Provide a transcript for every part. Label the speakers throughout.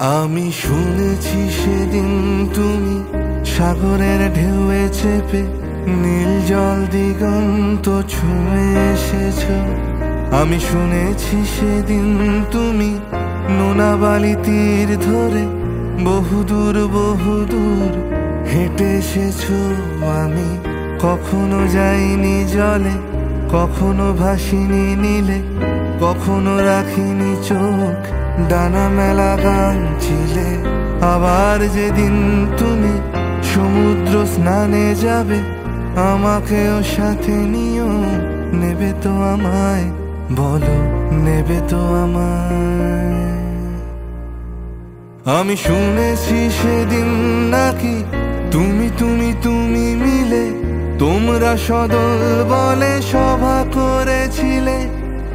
Speaker 1: আমি শুনেছি সেদিন তুমি সাগরের ঢেউয়ে চেপে নীল জল দিগন্ত ছুঁয়ে এসেছ। আমি শুনেছি সেদিন তুমি নোনা বালি তীর ধরে বহুদূর বহুদূর হেঁটে এসেছ। আমি কখনো যাইনি জলে, কখনো ভাসিনি নীলে, কখনো রাখিনি চোখ ডানা মেলা গান ছিলে। আবার যেদিন তুমি সমুদ্র স্নানে যাবে, আমাকেও সাথে নিও। নেবে তো আমায়, বলো নেবে তো আমায়? আমি শুনেছি সেদিন নাকি তুমি তুমি তুমি মিলে তোমরা সদল বলে সভা করেছিলে।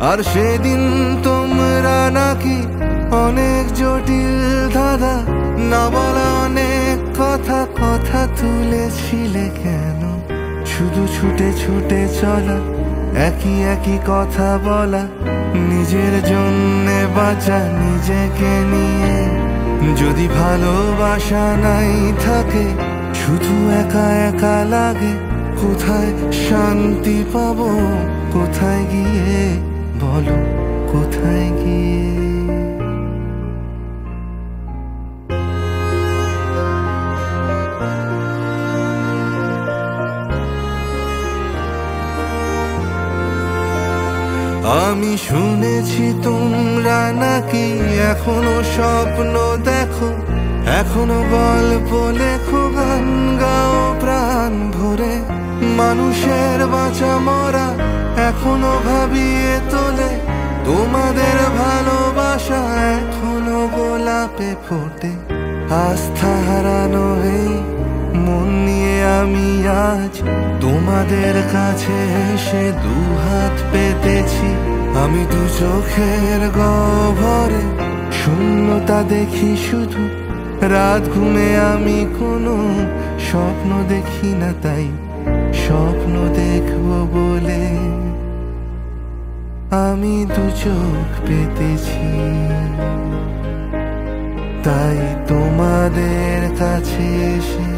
Speaker 1: আর সেদিন তোমরা নাকি অনেক জটিল ধাঁধা না বলা অনেক কথা কথা তুলেছিলে। কেন শুধু ছুটে ছুটে চলা, একই একই কথা বলা, নিজের জন্যে বাঁচা নিজেকে নিয়ে। যদি ভালোবাসা নাই থাকে, শুধু একা একা লাগে, কোথায় শান্তি পাবো? কোথায় গিয়ে বলো, কোথায় গিয়ে? আমি শুনেছি তোমরা নাকি এখনো স্বপ্ন দেখো, এখনো গল্প লেখো, গান গাও প্রাণ ভরে। মানুষের বাঁচা মরা এখনো ভাবিয়ে তোলে, তোমাদের ভালোবাসা এখনো গোলাপে ফোটে। আস্থা হারানো এই মন নিয়ে আমি আজ তোমাদের কাছে এসে দুহাত পেতেছি। আমি দু চোখের গহ্বরে শূন্যতা দেখি শুধু, রাত ঘুমে আমি কোনো স্বপ্ন দেখি না, তাই স্বপ্ন দেখবো বলে আমি দু চোখ পেতেছি। তাই তোমাদের কাছে এসে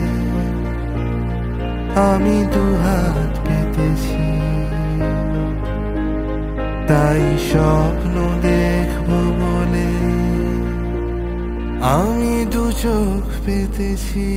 Speaker 1: আমি দুহাত পেতেছি। তাই স্বপ্ন দেখবো বলে আমি দু চোখ পেতেছি।